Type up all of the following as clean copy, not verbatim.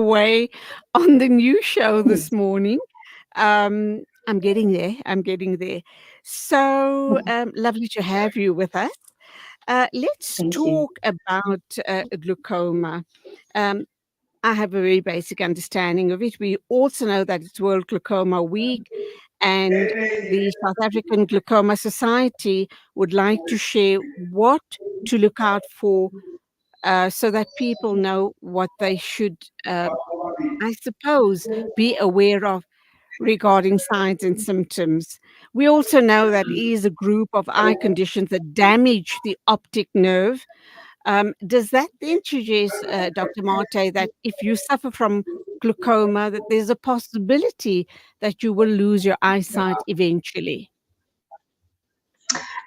away on the new show this morning. I'm getting there. I'm getting there. So lovely to have you with us. Let's Thank you. talk about glaucoma. Um, I have a very basic understanding of it. We also know that it's World Glaucoma Week, and the South African Glaucoma Society would like to share what to look out for so that people know what they should, I suppose, be aware of regarding signs and symptoms. We also know that it is a group of eye conditions that damage the optic nerve. Does that then suggest, Dr. Mate, that if you suffer from glaucoma, that there's a possibility that you will lose your eyesight eventually?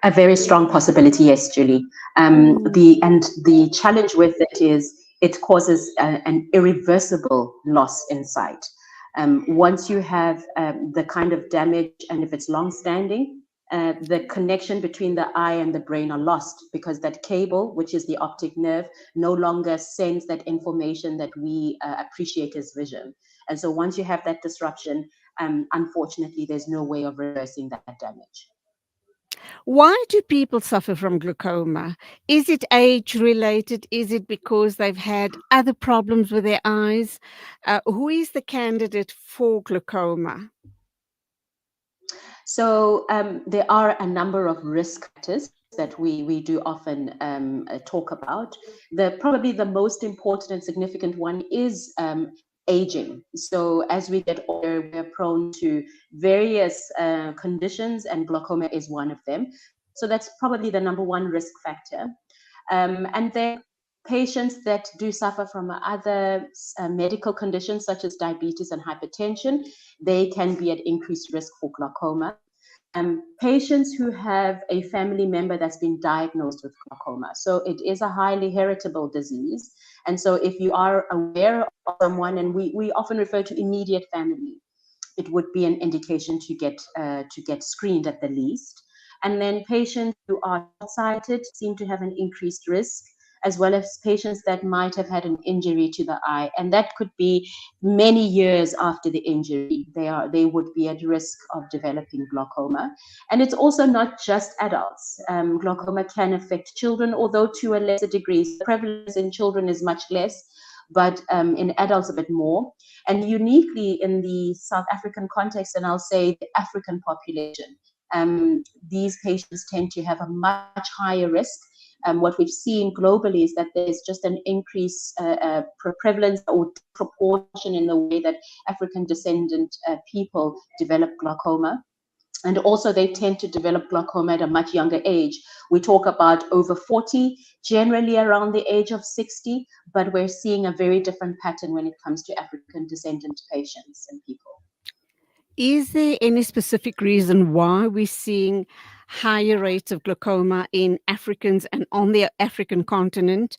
A very strong possibility, yes, Julie. Mm. The challenge with it is it causes an irreversible loss in sight. Once you have the kind of damage, and if it's long-standing, the connection between the eye and the brain are lost because that cable, which is the optic nerve, no longer sends that information that we appreciate as vision. And so once you have that disruption, unfortunately, there's no way of reversing that damage. Why do people suffer from glaucoma? Is it age related? Is it because they've had other problems with their eyes? Who is the candidate for glaucoma? So there are a number of risk factors that we do often talk about. Probably the most important and significant one is aging. So as we get older, we're prone to various conditions, and glaucoma is one of them. So that's probably the number one risk factor. And then patients that do suffer from other medical conditions such as diabetes and hypertension, they can be at increased risk for glaucoma. Patients who have a family member that's been diagnosed with glaucoma. So it is a highly heritable disease. And so if you are aware of someone, and we often refer to immediate family, it would be an indication to get screened at the least. And then patients who are short-sighted seem to have an increased risk, as well as patients that might have had an injury to the eye, and that could be many years after the injury. They would be at risk of developing glaucoma. And it's also not just adults. Glaucoma can affect children, although to a lesser degree. The prevalence in children is much less, but in adults a bit more. And uniquely in the South African context, and I'll say the African population, these patients tend to have a much higher risk. What we've seen globally is that there's just an increase prevalence or proportion in the way that African descendant people develop glaucoma. And also they tend to develop glaucoma at a much younger age. We talk about over 40, generally around the age of 60, but we're seeing a very different pattern when it comes to African descendant patients and people. Is there any specific reason why we're seeing higher rates of glaucoma in Africans and on the African continent?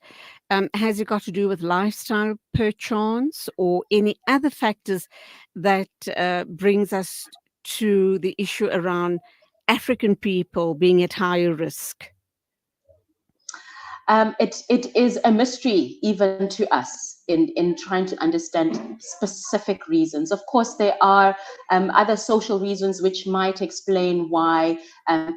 Has it got to do with lifestyle perchance or any other factors that brings us to the issue around African people being at higher risk? It is a mystery even to us in trying to understand specific reasons. Of course, there are other social reasons which might explain why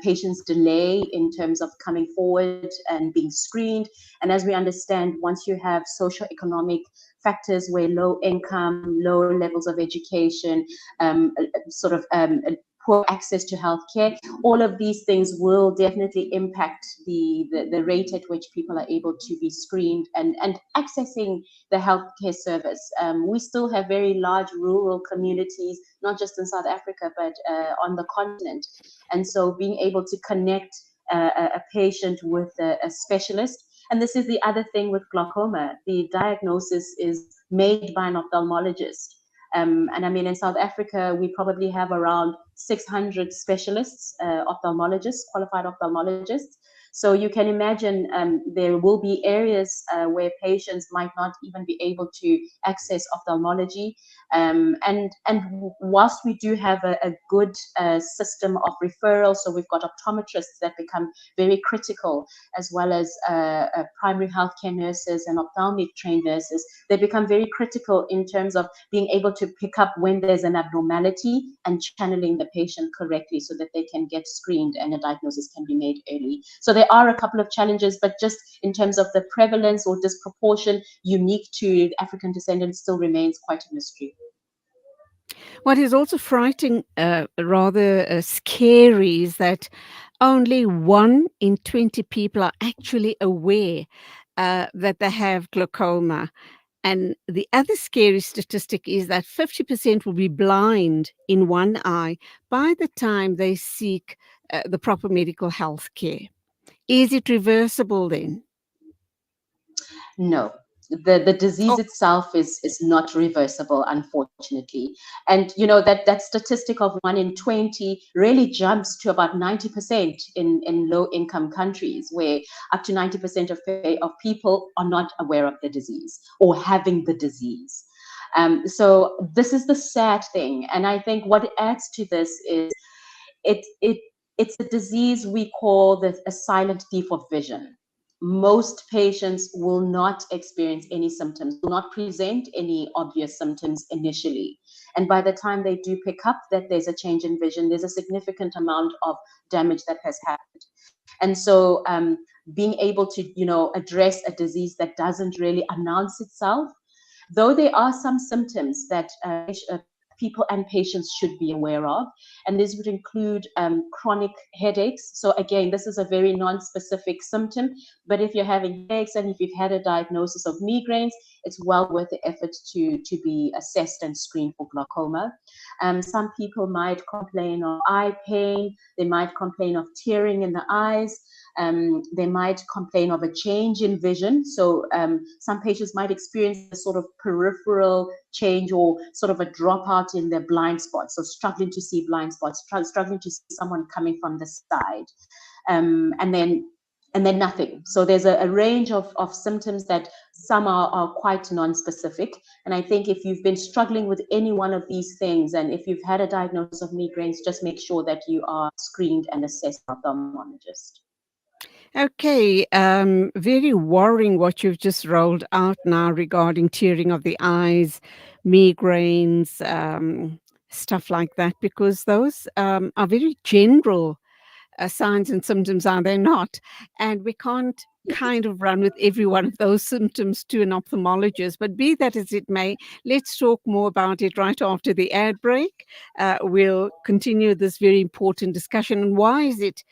patients delay in terms of coming forward and being screened. And as we understand, once you have socioeconomic factors where low income, low levels of education, sort of poor access to healthcare, all of these things will definitely impact the rate at which people are able to be screened and accessing the healthcare service. We still have very large rural communities, not just in South Africa, but on the continent. And so being able to connect a patient with a specialist. And this is the other thing with glaucoma. The diagnosis is made by an ophthalmologist. And I mean, in South Africa, we probably have around 600 specialists, ophthalmologists, qualified ophthalmologists. So you can imagine there will be areas where patients might not even be able to access ophthalmology. And whilst we do have a good system of referral, so we've got optometrists that become very critical, as well as primary healthcare nurses and ophthalmic trained nurses, they become very critical in terms of being able to pick up when there's an abnormality and channeling the patient correctly so that they can get screened and a diagnosis can be made early. So there are a couple of challenges, but just in terms of the prevalence or disproportion unique to African descendants still remains quite a mystery. What is also frightening, rather scary, is that only 1 in 20 people are actually aware that they have glaucoma. And the other scary statistic is that 50% will be blind in one eye by the time they seek the proper medical health care. Is it reversible then? No, the disease Oh, itself is not reversible, unfortunately. And you know that statistic of 1 in 20 really jumps to about 90% in low income countries, where up to 90% of people are not aware of the disease or having the disease. So this is the sad thing, and I think what adds to this is it it's a disease we call a silent thief of vision. Most patients will not experience any symptoms, will not present any obvious symptoms initially. And by the time they do pick up that there's a change in vision, there's a significant amount of damage that has happened. And so being able to, address a disease that doesn't really announce itself, though there are some symptoms that people and patients should be aware of, and this would include chronic headaches. So again, this is a very non-specific symptom, but if you're having headaches and if you've had a diagnosis of migraines, it's well worth the effort to be assessed and screened for glaucoma. Some people might complain of eye pain, they might complain of tearing in the eyes, they might complain of a change in vision. So some patients might experience a sort of peripheral change or sort of a dropout in their blind spots. So struggling to see blind spots, struggling to see someone coming from the side, and then nothing. So there's a range of symptoms that some are quite non-specific. And I think if you've been struggling with any one of these things, and if you've had a diagnosis of migraines, just make sure that you are screened and assessed by an ophthalmologist. okay. Very worrying what you've just rolled out now regarding tearing of the eyes, migraines, stuff like that, because those are very general signs and symptoms, are they not? And we can't kind of run with every one of those symptoms to an ophthalmologist. But be that as it may, let's talk more about it right after the ad break. We'll continue this very important discussion. And why is it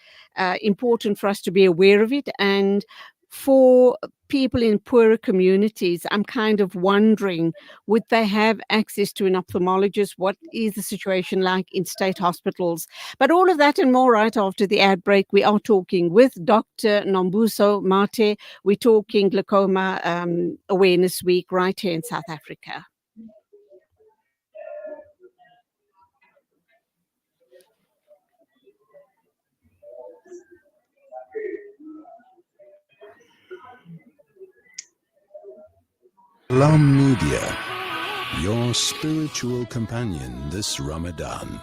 important for us to be aware of it? And for people in poorer communities, I'm kind of wondering, would they have access to an ophthalmologist? What is the situation like in state hospitals? But all of that and more right after the ad break. We are talking with Dr. Nombuso Mathe. We're talking Glaucoma Awareness Week right here in South Africa. Salaamedia, your spiritual companion this Ramadan.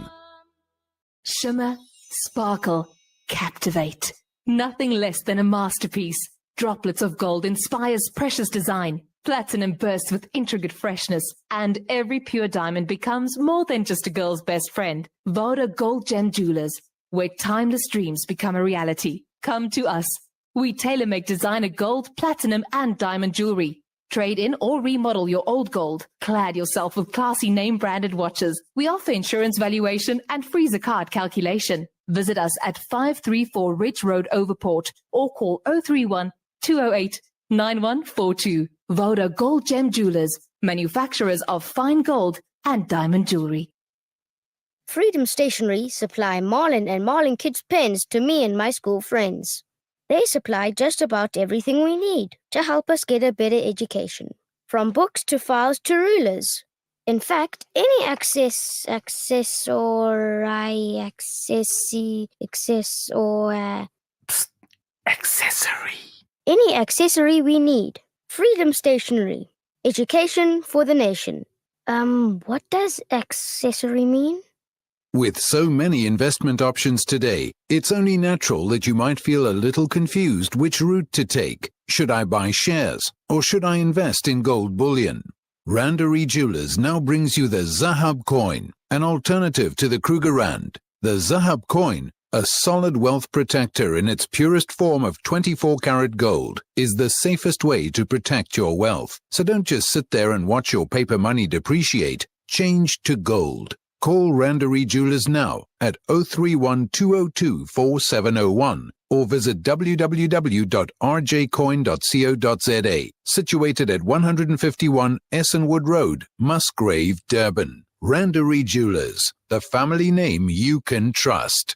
Shimmer, sparkle, captivate. Nothing less than a masterpiece. Droplets of gold inspires precious design. Platinum bursts with intricate freshness. And every pure diamond becomes more than just a girl's best friend. Voda Gold Gem Jewelers, where timeless dreams become a reality. Come to us. We tailor-make designer gold, platinum, and diamond jewelry. Trade in or remodel your old gold. Clad yourself with classy name-branded watches. We offer insurance valuation and free zakat calculation. Visit us at 534 Ridge Road, Overport, or call 031 208 9142. Voda Gold Gem Jewelers, manufacturers of fine gold and diamond jewelry. Freedom Stationery supply Marlin and Marlin Kids pens to me and my school friends. They supply just about everything we need to help us get a better education, from books to files to rulers. In fact, any accessory. Any accessory we need. Freedom Stationery. Education for the nation. What does accessory mean? With so many investment options today, it's only natural that you might feel a little confused which route to take. Should I buy shares or should I invest in gold bullion? Randery Jewelers now brings you the Zahab coin, an alternative to the Kruger Rand. The Zahab coin, a solid wealth protector in its purest form of 24-karat gold, is the safest way to protect your wealth. So don't just sit there and watch your paper money depreciate. Change to gold. Call Randery Jewelers now at 031 202 4701 or visit www.rjcoin.co.za, situated at 151 Essenwood Road, Musgrave, Durban. Randery Jewelers, the family name you can trust.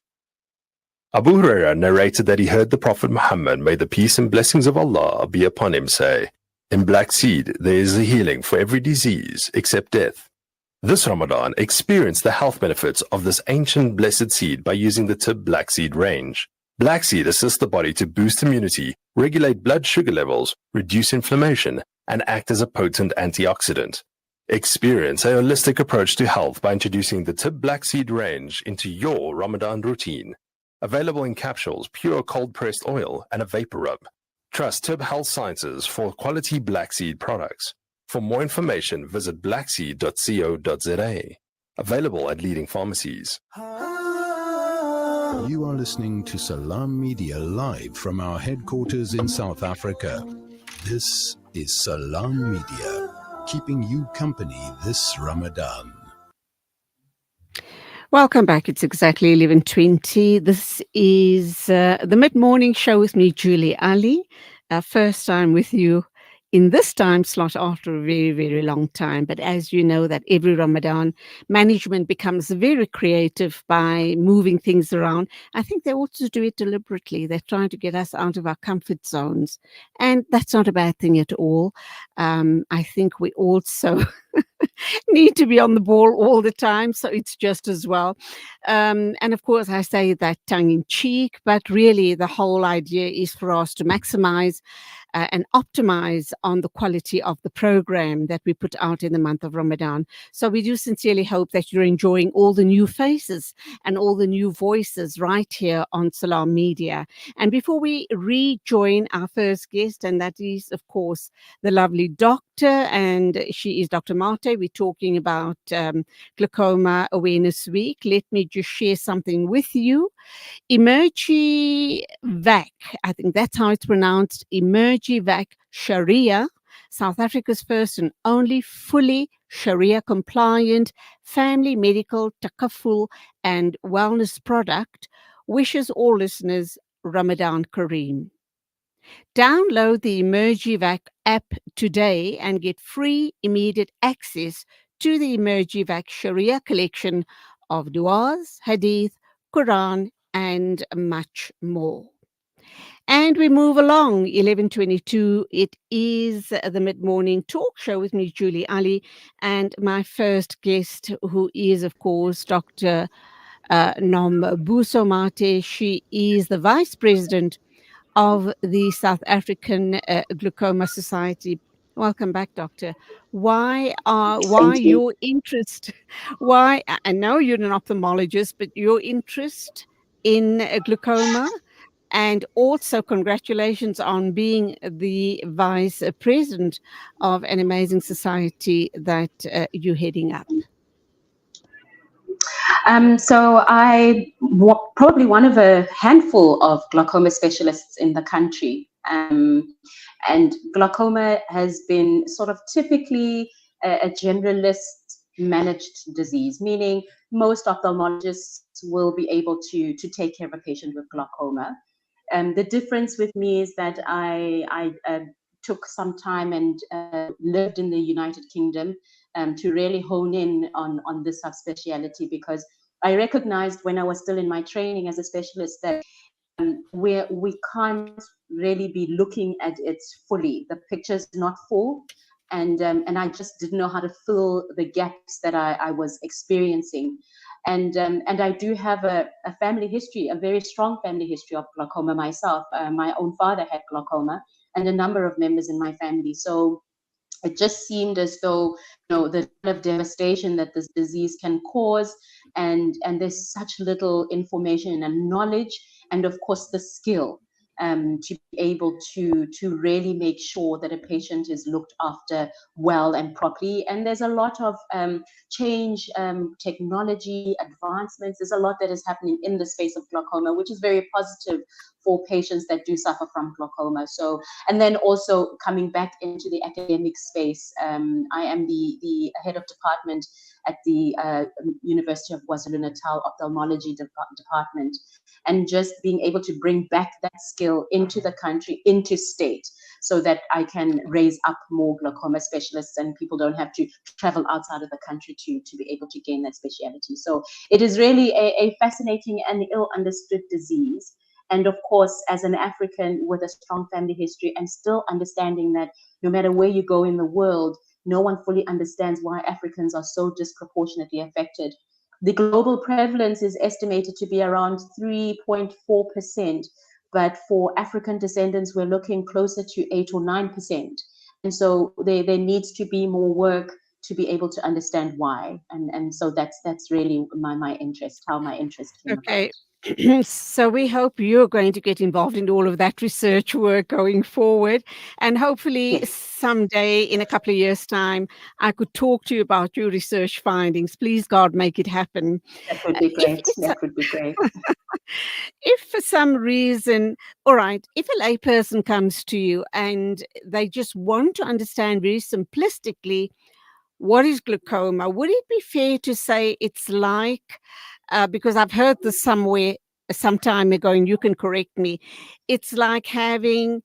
Abu Huraira narrated that he heard the Prophet Muhammad, may the peace and blessings of Allah be upon him, say, "In black seed there is a healing for every disease except death." This Ramadan, experience the health benefits of this ancient blessed seed by using the Tib Black Seed range. Black seed assists the body to boost immunity, regulate blood sugar levels, reduce inflammation, and act as a potent antioxidant. Experience a holistic approach to health by introducing the Tib Black Seed range into your Ramadan routine. Available in capsules, pure cold-pressed oil, and a vapor rub. Trust Tib Health Sciences for quality black seed products. For more information, visit blackseed.co.za. Available at leading pharmacies. You are listening to Salaamedia live from our headquarters in South Africa. This is Salaamedia, keeping you company this Ramadan. Welcome back. It's exactly 11:20. This is the mid-morning show with me, Julie Alli. First time with you in this time slot after a very, very long time. But as you know, that every Ramadan, management becomes very creative by moving things around. I think they also do it deliberately. They're trying to get us out of our comfort zones. And that's not a bad thing at all. I think we also need to be on the ball all the time, so it's just as well. And of course, I say that tongue in cheek, but really the whole idea is for us to maximize and optimize on the quality of the program that we put out in the month of Ramadan. So we do sincerely hope that you're enjoying all the new faces and all the new voices right here on Salaamedia. And before we rejoin our first guest, and that is, of course, the lovely doctor, and she is Dr. Mathe. We're talking about Glaucoma Awareness Week. Let me just share something with you. Emergivac, I think that's how it's pronounced, Emergivac Sharia, South Africa's first and only fully Sharia compliant family medical takaful and wellness product, wishes all listeners Ramadan Kareem. Download the Emergivac app today and get free immediate access to the Emergivac Sharia collection of du'as, hadith, Quran, and much more. And we move along, 11:22. It is the mid-morning talk show with me, Julie Alli, and my first guest, who is, of course, Dr. Nombuso Mathe. She is the Vice President of the South African Glaucoma Society. Welcome back, Doctor. Why Thank you. your interest? Why, I know you're an ophthalmologist, but your interest in glaucoma, and also congratulations on being the Vice President of an amazing society that you're heading up. So I probably one of a handful of glaucoma specialists in the country. And glaucoma has been sort of typically a generalist managed disease, meaning most ophthalmologists will be able to take care of a patient with glaucoma. The difference with me is that I took some time and lived in the United Kingdom to really hone in on this subspecialty, because I recognized when I was still in my training as a specialist that we can't really be looking at it fully. The picture's not full. and I just didn't know how to fill the gaps that I was experiencing. And I do have a family history, a very strong family history of glaucoma myself. My own father had glaucoma, and a number of members in my family. So it just seemed as though, the kind of devastation that this disease can cause, and there's such little information and knowledge, and of course the skill to be able to really make sure that a patient is looked after well and properly. And there's a lot of change, technology advancements. There's a lot that is happening in the space of glaucoma, which is very positive for patients that do suffer from glaucoma. So, and then also coming back into the academic space, I am the head of department at the University of KwaZulu-Natal Ophthalmology department, and just being able to bring back that skill into the country, into state, so that I can raise up more glaucoma specialists and people don't have to travel outside of the country to be able to gain that specialty. So it is really a fascinating and ill understood disease. And of course, as an African with a strong family history, and still understanding that no matter where you go in the world, no one fully understands why Africans are so disproportionately affected. The global prevalence is estimated to be around 3.4%, but for African descendants, we're looking closer to 8 or 9%. And so there needs to be more work to be able to understand why. And so that's really my interest, how my interest came Okay. So we hope you're going to get involved in all of that research work going forward. And hopefully Yes. someday in a couple of years' time, I could talk to you about your research findings. Please, God, make it happen. That would be great. If That would be great. if for some reason, all right, if a layperson comes to you and they just want to understand very simplistically what is glaucoma, would it be fair to say it's like, because I've heard this somewhere some time ago, and you can correct me, it's like having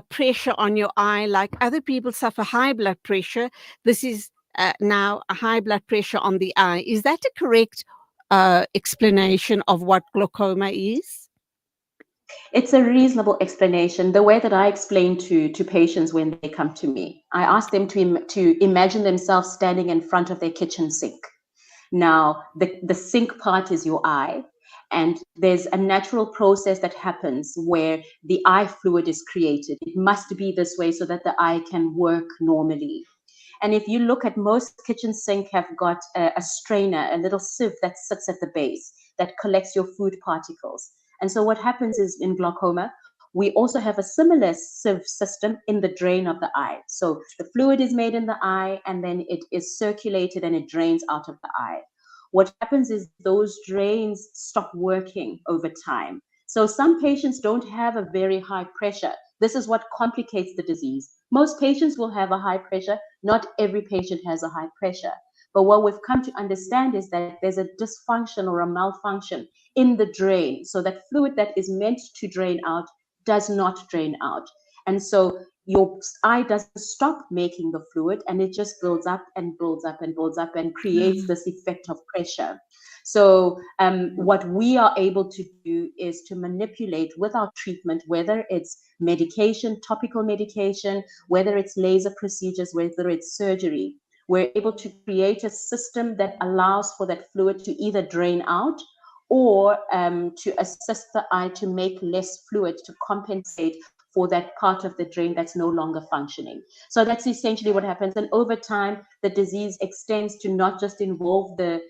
pressure on your eye, like other people suffer high blood pressure. This is now a high blood pressure on the eye. Is that a correct explanation of what glaucoma is? It's a reasonable explanation. The way that I explain to patients when they come to me, I ask them to imagine themselves standing in front of their kitchen sink. Now, the sink part is your eye, and there's a natural process that happens where the eye fluid is created. It must be this way so that the eye can work normally. And if you look at most kitchen sink have got a strainer, a little sieve that sits at the base that collects your food particles. And so what happens is in glaucoma, we also have a similar sieve system in the drain of the eye. So the fluid is made in the eye, and then it is circulated and it drains out of the eye. What happens is those drains stop working over time. So some patients don't have a very high pressure. This is what complicates the disease. Most patients will have a high pressure. Not every patient has a high pressure. But what we've come to understand is that there's a dysfunction or a malfunction in the drain. So that fluid that is meant to drain out does not drain out. And so your eye doesn't stop making the fluid, and it just builds up and builds up and builds up and creates this effect of pressure. So what we are able to do is to manipulate with our treatment, whether it's medication, topical medication, whether it's laser procedures, whether it's surgery. We're able to create a system that allows for that fluid to either drain out or to assist the eye to make less fluid to compensate for that part of the drain that's no longer functioning. So that's essentially what happens. And over time, the disease extends to not just involve the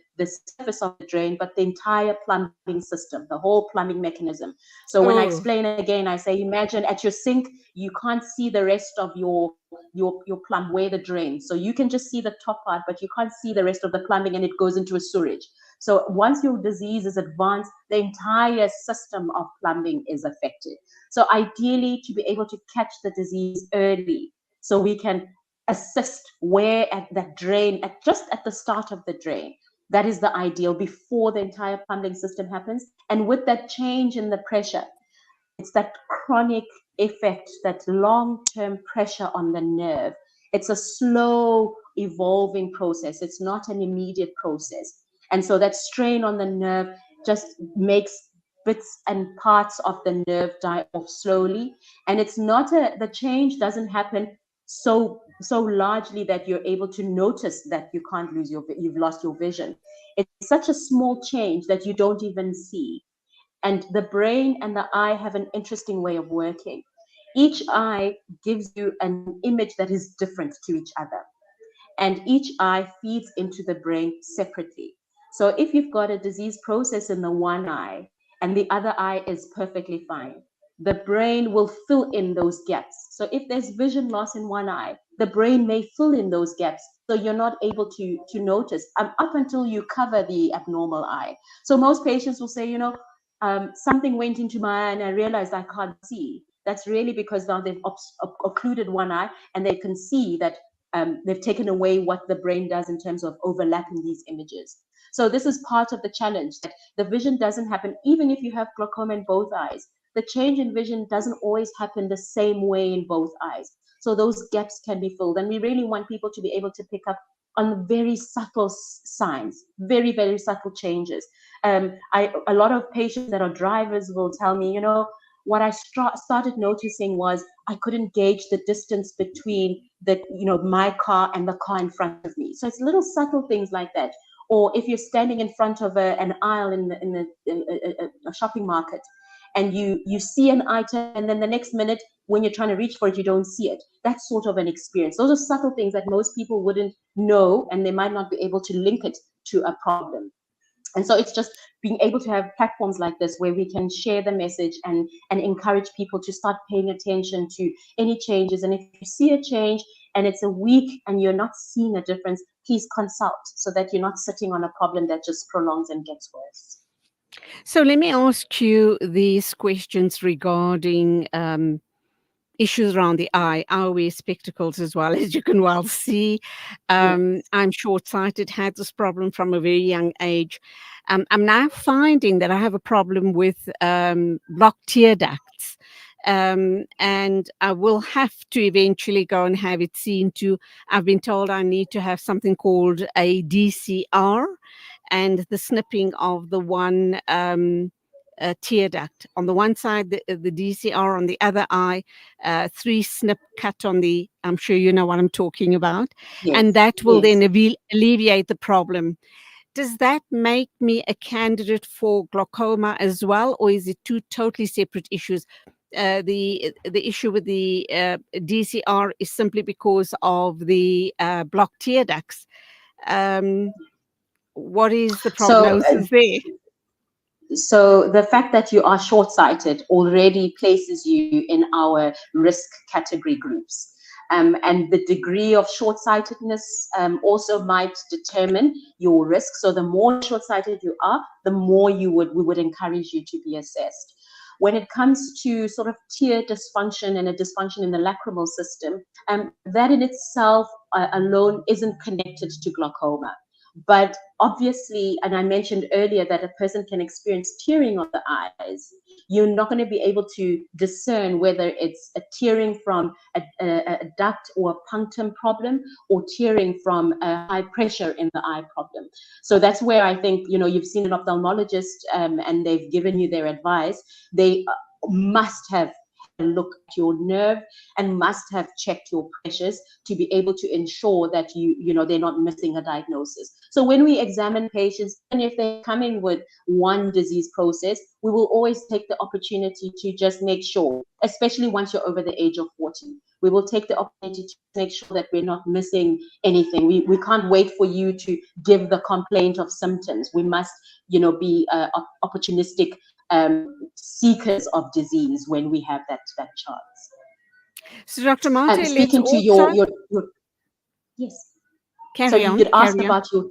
surface of the drain, but the entire plumbing system, the whole plumbing mechanism. So when I explain again, I say, imagine at your sink, you can't see the rest of your plumb, where the drain. So you can just see the top part, but you can't see the rest of the plumbing, and it goes into a sewage. So once your disease is advanced, the entire system of plumbing is affected. So ideally, to be able to catch the disease early, so we can assist where at that drain, just at the start of the drain. That is the ideal, before the entire plumbing system happens. And with that change in the pressure, it's that chronic effect, that long-term pressure on the nerve. It's a slow evolving process. It's not an immediate process. And so that strain on the nerve just makes bits and parts of the nerve die off slowly. And it's not the change doesn't happen so so largely that you're able to notice that you've lost your vision. It's such a small change that you don't even see. And the brain and the eye have an interesting way of working. Each eye gives you an image that is different to each other, and each eye feeds into the brain separately. So if you've got a disease process in the one eye and the other eye is perfectly fine, the brain will fill in those gaps. So if there's vision loss in one eye, the brain may fill in those gaps, so you're not able to notice up until you cover the abnormal eye. So most patients will say, something went into my eye and I realized I can't see. That's really because now they've occluded one eye and they can see that they've taken away what the brain does in terms of overlapping these images. So this is part of the challenge, that the vision doesn't happen, even if you have glaucoma in both eyes. The change in vision doesn't always happen the same way in both eyes. So those gaps can be filled. And we really want people to be able to pick up on very subtle signs, very, very subtle changes. A lot of patients that are drivers will tell me, what I started noticing was I couldn't gauge the distance between my car and the car in front of me. So it's little subtle things like that. Or if you're standing in front of an aisle in a shopping market, and you see an item, and then the next minute when you're trying to reach for it, you don't see it. That's sort of an experience. Those are subtle things that most people wouldn't know, and they might not be able to link it to a problem. And so it's just being able to have platforms like this where we can share the message and encourage people to start paying attention to any changes. And if you see a change and it's a week and you're not seeing a difference, please consult so that you're not sitting on a problem that just prolongs and gets worse. So let me ask you these questions regarding issues around the eye. I wear spectacles as well, as you can well see. I'm short-sighted, had this problem from a very young age. I'm now finding that I have a problem with blocked tear ducts. And I will have to eventually go and have it seen to. I've been told I need to have something called a DCR, and the snipping of the one tear duct. On the one side, the DCR, on the other eye, 3 snip cut on the, I'm sure you know what I'm talking about. Yes. And that will then alleviate the problem. Does that make me a candidate for glaucoma as well, or is it two totally separate issues? The issue with the DCR is simply because of the blocked tear ducts. What is the prognosis there? So the fact that you are short-sighted already places you in our risk category groups. And the degree of short-sightedness also might determine your risk. So the more short-sighted you are, the more we would encourage you to be assessed. When it comes to sort of tear dysfunction and a dysfunction in the lacrimal system, that in itself alone isn't connected to glaucoma. But obviously, and I mentioned earlier that a person can experience tearing of the eyes, you're not going to be able to discern whether it's a tearing from a duct or a punctum problem or tearing from a high pressure in the eye problem. So that's where I think, you've seen an ophthalmologist and they've given you their advice. They must have look at your nerve and must have checked your pressures to be able to ensure that they're not missing a diagnosis. So when we examine patients, and if they're coming with one disease process, we will always take the opportunity to just make sure, especially once you're over the age of 40, we will take the opportunity to make sure that we're not missing anything. We can't wait for you to give the complaint of symptoms. We must, be opportunistic seekers of disease when we have that chance. So, Dr. Mathe, speaking to your yes. You'd asked about your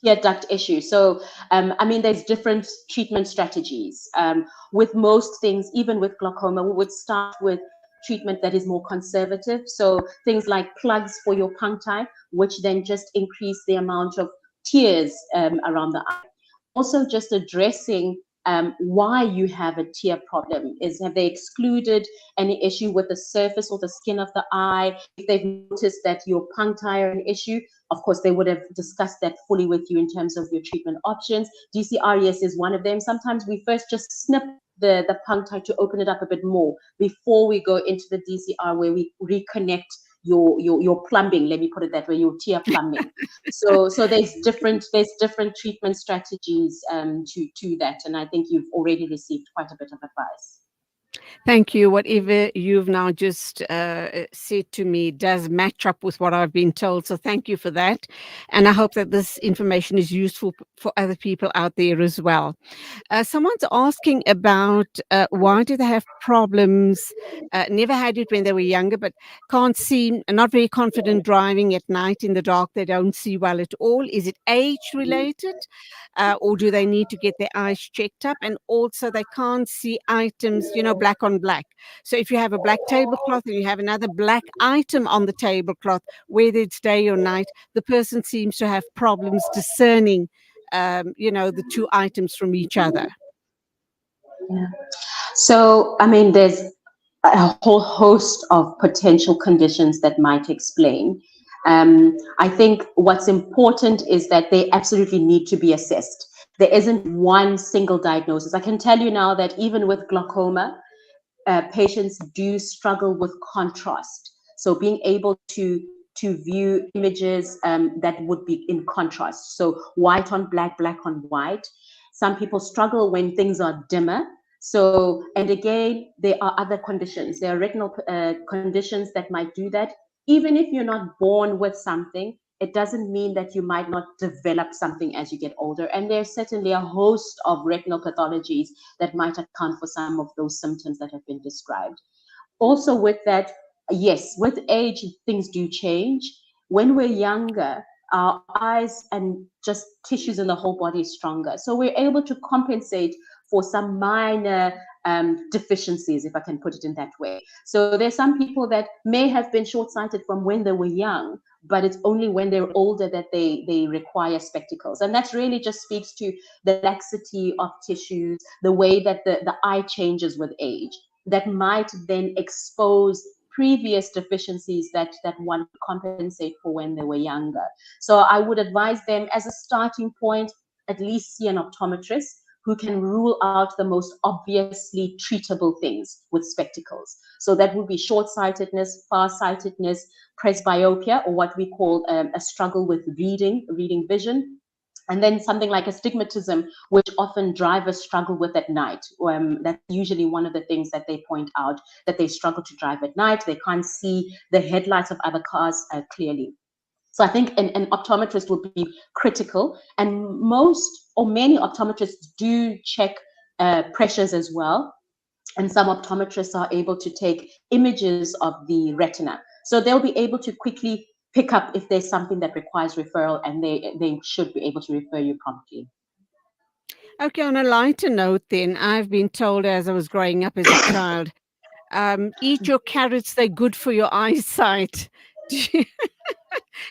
tear duct issue. So, there's different treatment strategies. With most things, even with glaucoma, we would start with treatment that is more conservative. So things like plugs for your puncti, which then just increase the amount of tears around the eye. Also, just addressing why you have a tear problem. Have they excluded any issue with the surface or the skin of the eye? If they've noticed that your puncti are an issue, of course, they would have discussed that fully with you in terms of your treatment options. DCR, yes, is one of them. Sometimes we first just snip the puncti to open it up a bit more before we go into the DCR, where we reconnect your plumbing, let me put it that way, your tear plumbing. So there's different treatment strategies to that, and I think you've already received quite a bit of advice. Thank you. Whatever you've now just said to me does match up with what I've been told. So thank you for that. And I hope that this information is useful for other people out there as well. Someone's asking about why do they have problems, never had it when they were younger, but can't see, not very confident driving at night in the dark. They don't see well at all. Is it age related? Or do they need to get their eyes checked up? And also they can't see items, black on black. So if you have a black tablecloth and you have another black item on the tablecloth, whether it's day or night, the person seems to have problems discerning, the two items from each other. Yeah. So, I mean, there's a whole host of potential conditions that might explain. I think what's important is that they absolutely need to be assessed. There isn't one single diagnosis. I can tell you now that even with glaucoma, patients do struggle with contrast. So being able to view images that would be in contrast. So white on black, black on white. Some people struggle when things are dimmer. So, and again, there are other conditions. There are retinal conditions that might do that. Even if you're not born with something, it doesn't mean that you might not develop something as you get older. And there's certainly a host of retinal pathologies that might account for some of those symptoms that have been described. Also with that, yes, with age, things do change. When we're younger, our eyes and just tissues in the whole body is stronger. So we're able to compensate for some minor deficiencies, if I can put it in that way. So there's some people that may have been short-sighted from when they were young, but it's only when they're older that they require spectacles. And that really just speaks to the laxity of tissues, the way that the eye changes with age, that might then expose previous deficiencies that one could compensate for when they were younger. So I would advise them as a starting point, at least see an optometrist who can rule out the most obviously treatable things with spectacles. So that would be short-sightedness, far-sightedness, presbyopia, or what we call a struggle with reading vision. And then something like astigmatism, which often drivers struggle with at night. That's usually one of the things that they point out, that they struggle to drive at night. They can't see the headlights of other cars clearly. So I think an optometrist would be critical, and most or many optometrists do check pressures as well. And some optometrists are able to take images of the retina. So they'll be able to quickly pick up if there's something that requires referral, and they should be able to refer you promptly. Okay, on a lighter note then, I've been told as I was growing up as a child, eat your carrots, they're good for your eyesight.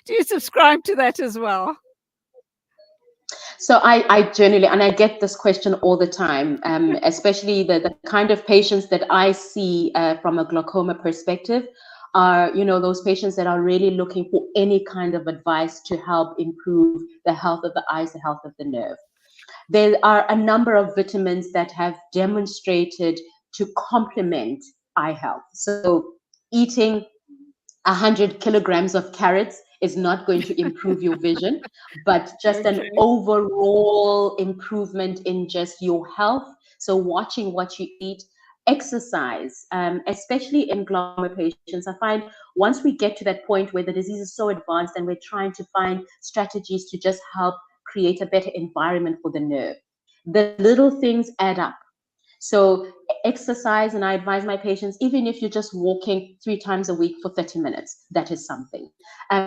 Do you subscribe to that as well? So I generally, and I get this question all the time, especially the kind of patients that I see from a glaucoma perspective are, those patients that are really looking for any kind of advice to help improve the health of the eyes, the health of the nerve. There are a number of vitamins that have demonstrated to complement eye health. So eating 100 kilograms of carrots is not going to improve your vision, but just an overall improvement in just your health. So watching what you eat, exercise, especially in glaucoma patients. I find once we get to that point where the disease is so advanced and we're trying to find strategies to just help create a better environment for the nerve, the little things add up. So exercise, and I advise my patients, even if you're just walking 3 times a week for 30 minutes, that is something.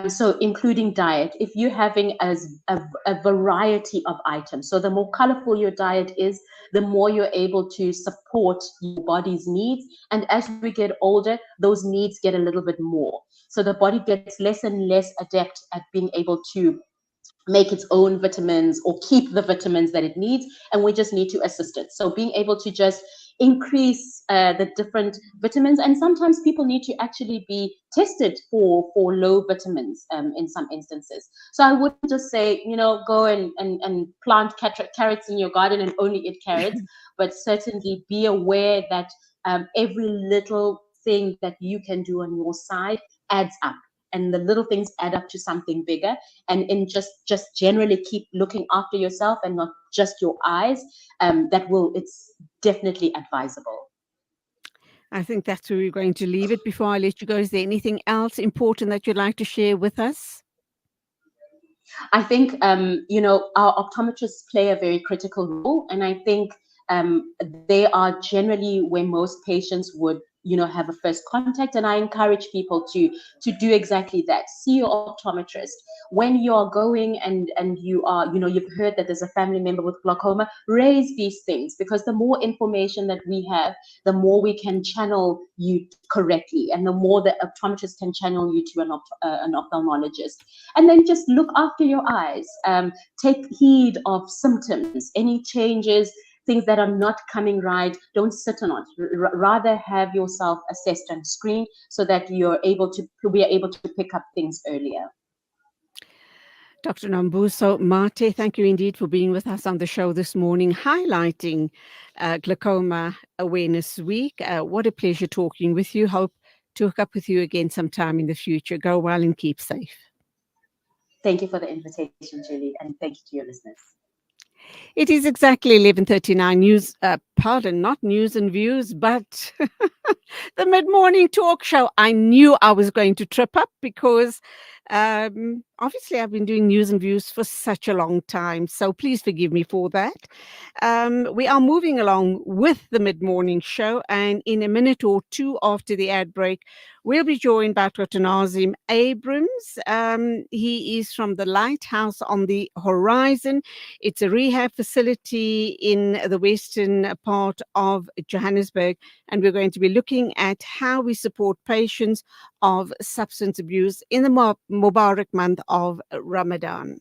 So including diet, if you're having a variety of items, so the more colorful your diet is, the more you're able to support your body's needs. And as we get older, those needs get a little bit more. So the body gets less and less adept at being able to make its own vitamins or keep the vitamins that it needs, and we just need to assist it. So being able to just increase the different vitamins, and sometimes people need to actually be tested for low vitamins in some instances. So I wouldn't just say, go and plant carrots in your garden and only eat carrots, but certainly be aware that every little thing that you can do on your side adds up. And the little things add up to something bigger. And in just generally keep looking after yourself and not just your eyes. It's definitely advisable. I think that's where we're going to leave it. Before I let you go, is there anything else important that you'd like to share with us? I think, our optometrists play a very critical role. And I think they are generally where most patients would, have a first contact. And I encourage people to do exactly that. See your optometrist. When you are going and you are, you've heard that there's a family member with glaucoma, raise these things, because the more information that we have, the more we can channel you correctly, and the more the optometrist can channel you to an ophthalmologist. And then just look after your eyes. Take heed of symptoms, any changes, things that are not coming right. Don't sit on it. Rather have yourself assessed and screened so that we are able to pick up things earlier. Dr. Nombuso Mathe, thank you indeed for being with us on the show this morning, highlighting Glaucoma Awareness Week. What a pleasure talking with you. Hope to hook up with you again sometime in the future. Go well and keep safe. Thank you for the invitation, Julie, and thank you to your listeners. It is exactly 11:39 news. Not news and views, but the mid-morning talk show. I knew I was going to trip up because obviously I've been doing news and views for such a long time. So please forgive me for that. We are moving along with the mid-morning show, and in a minute or two after the ad break, we'll be joined by Dr. Nazim Abrams. He is from the Lighthouse on the Horizon. It's a rehab facility in the western part of Johannesburg, and we're going to be looking at how we support patients of substance abuse in the Mubarak month of Ramadan.